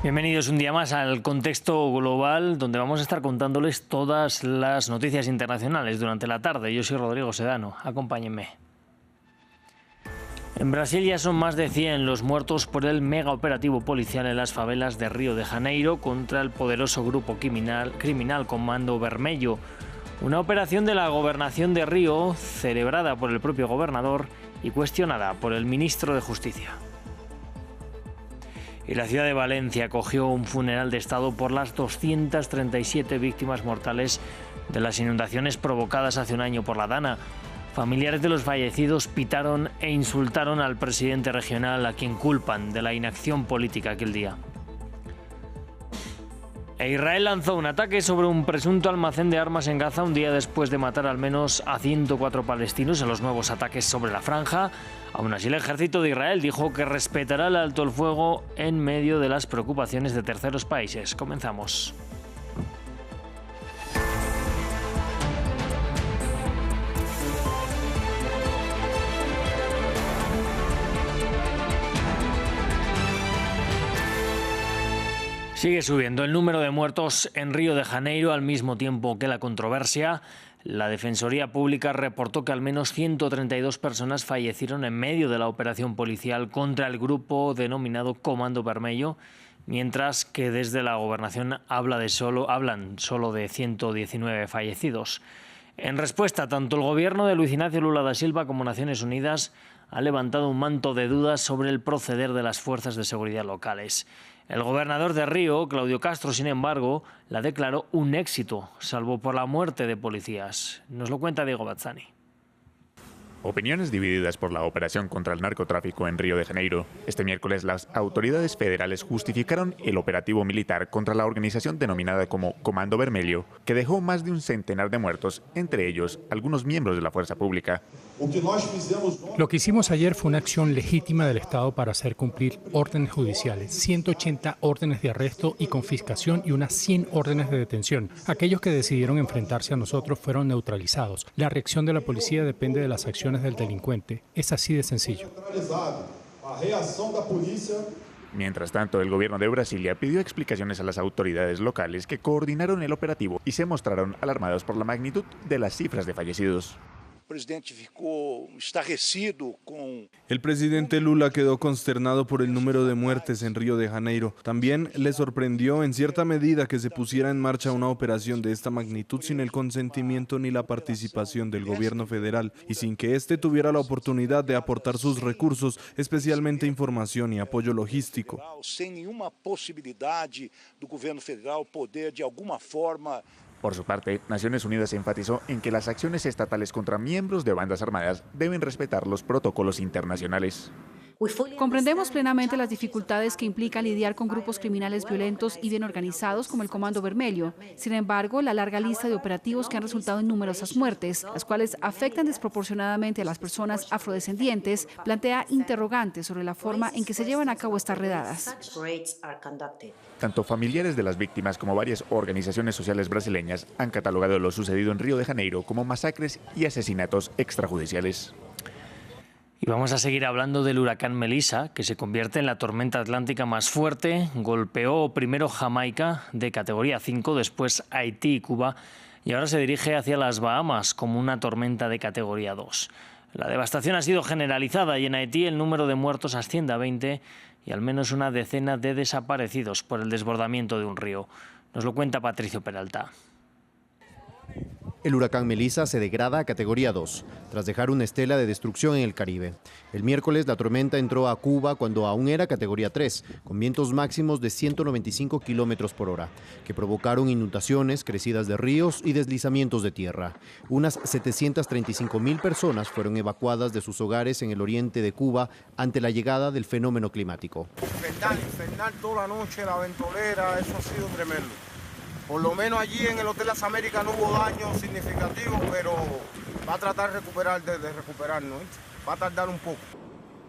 Bienvenidos un día más al Contexto Global, donde vamos a estar contándoles todas las noticias internacionales durante la tarde. Yo soy Rodrigo Sedano, acompáñenme. En Brasil ya son más de 100 los muertos por el mega operativo policial en las favelas de Río de Janeiro contra el poderoso grupo criminal Comando Vermelho. Una operación de la gobernación de Río, celebrada por el propio gobernador y cuestionada por el ministro de Justicia. Y la ciudad de Valencia acogió un funeral de Estado por las 237 víctimas mortales de las inundaciones provocadas hace un año por la Dana. Familiares de los fallecidos pitaron e insultaron al presidente regional, a quien culpan de la inacción política aquel día. E Israel lanzó un ataque sobre un presunto almacén de armas en Gaza un día después de matar al menos a 104 palestinos en los nuevos ataques sobre la franja. Aún así, el ejército de Israel dijo que respetará el alto el fuego en medio de las preocupaciones de terceros países. Comenzamos. Sigue subiendo el número de muertos en Río de Janeiro al mismo tiempo que la controversia. La Defensoría Pública reportó que al menos 132 personas fallecieron en medio de la operación policial contra el grupo denominado Comando Vermelho, mientras que desde la gobernación hablan solo de 119 fallecidos. En respuesta, tanto el gobierno de Luis Ignacio Lula da Silva como Naciones Unidas ha levantado un manto de dudas sobre el proceder de las fuerzas de seguridad locales. El gobernador de Río, Claudio Castro, sin embargo, la declaró un éxito, salvo por la muerte de policías. Nos lo cuenta Diego Bazzani. Opiniones divididas por la operación contra el narcotráfico en Río de Janeiro. Este miércoles las autoridades federales justificaron el operativo militar contra la organización denominada como Comando Vermelho, que dejó más de un centenar de muertos, entre ellos algunos miembros de la fuerza pública. Lo que hicimos ayer fue una acción legítima del Estado para hacer cumplir órdenes judiciales, 180 órdenes de arresto y confiscación y unas 100 órdenes de detención. Aquellos que decidieron enfrentarse a nosotros fueron neutralizados. La reacción de la policía depende de las acciones del delincuente. Es así de sencillo. Mientras tanto, el gobierno de Brasilia pidió explicaciones a las autoridades locales que coordinaron el operativo y se mostraron alarmados por la magnitud de las cifras de fallecidos. El presidente Lula quedó consternado por el número de muertes en Río de Janeiro. También le sorprendió en cierta medida que se pusiera en marcha una operación de esta magnitud sin el consentimiento ni la participación del gobierno federal y sin que éste tuviera la oportunidad de aportar sus recursos, especialmente información y apoyo logístico. Por su parte, Naciones Unidas enfatizó en que las acciones estatales contra miembros de bandas armadas deben respetar los protocolos internacionales. Comprendemos plenamente las dificultades que implica lidiar con grupos criminales violentos y bien organizados como el Comando Vermelho. Sin embargo, la larga lista de operativos que han resultado en numerosas muertes, las cuales afectan desproporcionadamente a las personas afrodescendientes, plantea interrogantes sobre la forma en que se llevan a cabo estas redadas. Tanto familiares de las víctimas como varias organizaciones sociales brasileñas han catalogado lo sucedido en Río de Janeiro como masacres y asesinatos extrajudiciales. Y vamos a seguir hablando del huracán Melissa, que se convierte en la tormenta atlántica más fuerte. Golpeó primero Jamaica de categoría 5, después Haití y Cuba, y ahora se dirige hacia las Bahamas como una tormenta de categoría 2. La devastación ha sido generalizada y en Haití el número de muertos asciende a 20 y al menos una decena de desaparecidos por el desbordamiento de un río. Nos lo cuenta Patricio Peralta. El huracán Melissa se degrada a categoría 2, tras dejar una estela de destrucción en el Caribe. El miércoles la tormenta entró a Cuba cuando aún era categoría 3, con vientos máximos de 195 kilómetros por hora, que provocaron inundaciones, crecidas de ríos y deslizamientos de tierra. Unas 735,000 personas fueron evacuadas de sus hogares en el oriente de Cuba ante la llegada del fenómeno climático. Infernal toda la noche, la ventolera, eso ha sido tremendo. Por lo menos allí en el Hotel Las Américas no hubo daño significativo, pero va a tratar de recuperarnos. Va a tardar un poco.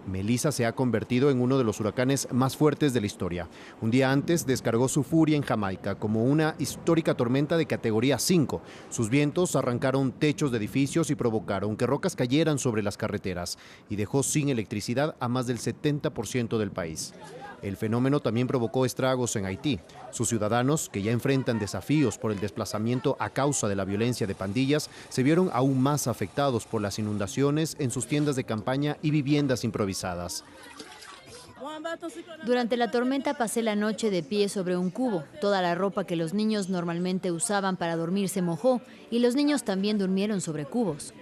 Melissa se ha convertido en uno de los huracanes más fuertes de la historia. Un día antes descargó su furia en Jamaica como una histórica tormenta de categoría 5. Sus vientos arrancaron techos de edificios y provocaron que rocas cayeran sobre las carreteras y dejó sin electricidad a más del 70% del país. El fenómeno también provocó estragos en Haití. Sus ciudadanos, que ya enfrentan desafíos por el desplazamiento a causa de la violencia de pandillas, se vieron aún más afectados por las inundaciones en sus tiendas de campaña y viviendas improvisadas. Durante la tormenta pasé la noche de pie sobre un cubo. Toda la ropa que los niños normalmente usaban para dormir se mojó y los niños también durmieron sobre cubos.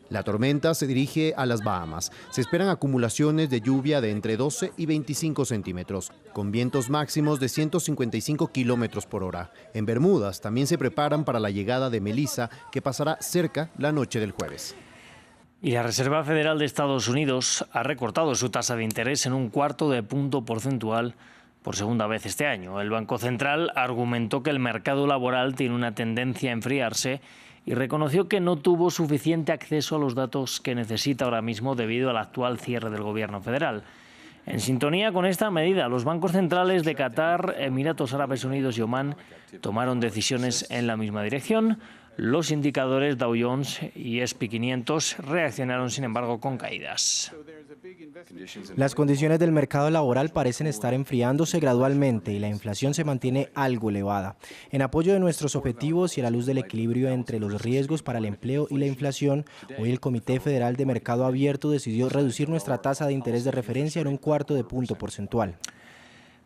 La tormenta se dirige a las Bahamas. Se esperan acumulaciones de lluvia de entre 12 y 25 centímetros, con vientos máximos de 155 kilómetros por hora. En Bermudas también se preparan para la llegada de Melissa, que pasará cerca la noche del jueves. Y la Reserva Federal de Estados Unidos ha recortado su tasa de interés en 1/4 punto porcentual por segunda vez este año. El Banco Central argumentó que el mercado laboral tiene una tendencia a enfriarse y reconoció que no tuvo suficiente acceso a los datos que necesita ahora mismo debido al actual cierre del gobierno federal. En sintonía con esta medida, los bancos centrales de Qatar, Emiratos Árabes Unidos y Omán tomaron decisiones en la misma dirección. Los indicadores Dow Jones y S&P 500 reaccionaron, sin embargo, con caídas. Las condiciones del mercado laboral parecen estar enfriándose gradualmente y la inflación se mantiene algo elevada. En apoyo de nuestros objetivos y a la luz del equilibrio entre los riesgos para el empleo y la inflación, hoy el Comité Federal de Mercado Abierto decidió reducir nuestra tasa de interés de referencia en 1/4 punto porcentual.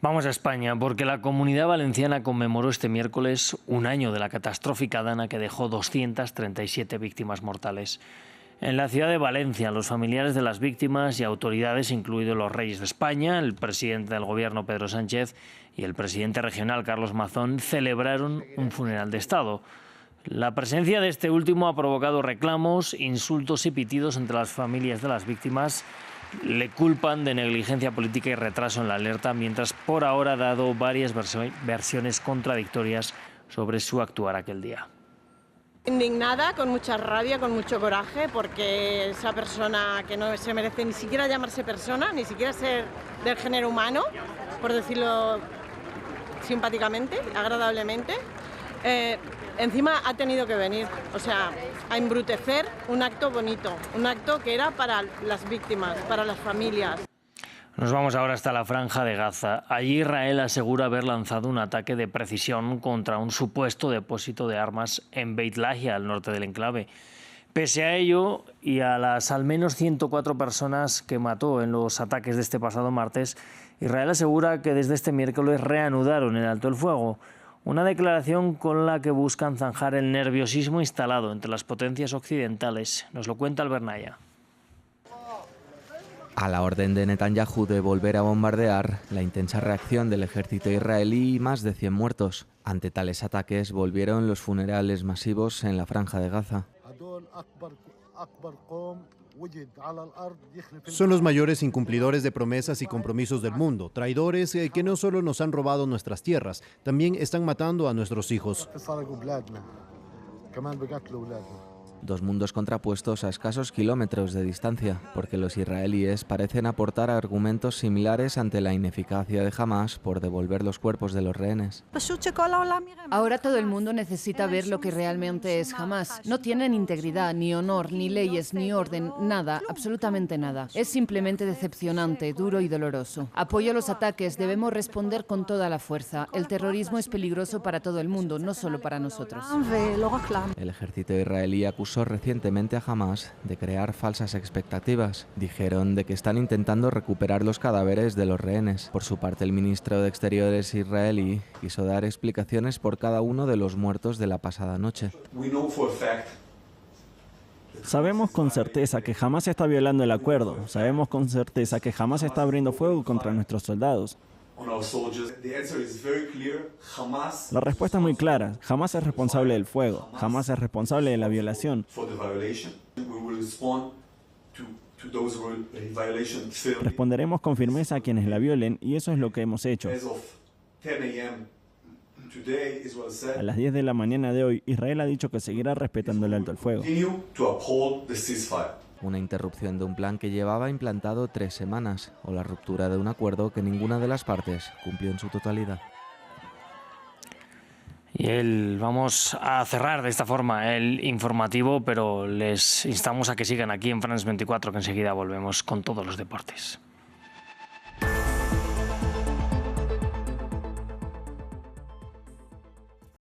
Vamos a España, porque la Comunidad Valenciana conmemoró este miércoles un año de la catastrófica dana que dejó 237 víctimas mortales. En la ciudad de Valencia, los familiares de las víctimas y autoridades, incluidos los reyes de España, el presidente del gobierno Pedro Sánchez y el presidente regional Carlos Mazón, celebraron un funeral de Estado. La presencia de este último ha provocado reclamos, insultos y pitidos entre las familias de las víctimas. Le culpan de negligencia política y retraso en la alerta, mientras por ahora ha dado varias versiones contradictorias sobre su actuar aquel día. Indignada, con mucha rabia, con mucho coraje, porque esa persona que no se merece ni siquiera llamarse persona, ni siquiera ser del género humano, por decirlo simpáticamente, agradablemente, encima ha tenido que venir, o sea, a embrutecer un acto bonito, un acto que era para las víctimas, para las familias. Nos vamos ahora hasta la Franja de Gaza. Allí Israel asegura haber lanzado un ataque de precisión contra un supuesto depósito de armas en Beit Lahia, al norte del enclave. Pese a ello y a las al menos 104 personas que mató en los ataques de este pasado martes, Israel asegura que desde este miércoles reanudaron el alto el fuego. Una declaración con la que buscan zanjar el nerviosismo instalado entre las potencias occidentales. Nos lo cuenta Albert Naya. A la orden de Netanyahu de volver a bombardear, la intensa reacción del ejército israelí y más de 100 muertos. Ante tales ataques volvieron los funerales masivos en la Franja de Gaza. Son los mayores incumplidores de promesas y compromisos del mundo, traidores que no solo nos han robado nuestras tierras, también están matando a nuestros hijos. Dos mundos contrapuestos a escasos kilómetros de distancia, porque los israelíes parecen aportar argumentos similares ante la ineficacia de Hamás por devolver los cuerpos de los rehenes. Ahora todo el mundo necesita ver lo que realmente es Hamás. No tienen integridad, ni honor, ni leyes, ni orden, nada, absolutamente nada. Es simplemente decepcionante, duro y doloroso. Apoyo los ataques, debemos responder con toda la fuerza. El terrorismo es peligroso para todo el mundo, no solo para nosotros. El ejército israelí acusó recientemente a Hamás de crear falsas expectativas. Dijeron de que están intentando recuperar los cadáveres de los rehenes. Por su parte, el ministro de Exteriores israelí quiso dar explicaciones por cada uno de los muertos de la pasada noche. Sabemos con certeza que Hamás está violando el acuerdo. Sabemos con certeza que Hamás está abriendo fuego contra nuestros soldados. La respuesta es muy clara. Hamás es responsable del fuego. Hamás es responsable de la violación. Responderemos con firmeza a quienes la violen y eso es lo que hemos hecho. A las 10 de la mañana de hoy, Israel ha dicho que seguirá respetando el alto el fuego. Una interrupción de un plan que llevaba implantado 3 semanas, o la ruptura de un acuerdo que ninguna de las partes cumplió en su totalidad. Y vamos a cerrar de esta forma el informativo, pero les instamos a que sigan aquí en France 24, que enseguida volvemos con todos los deportes.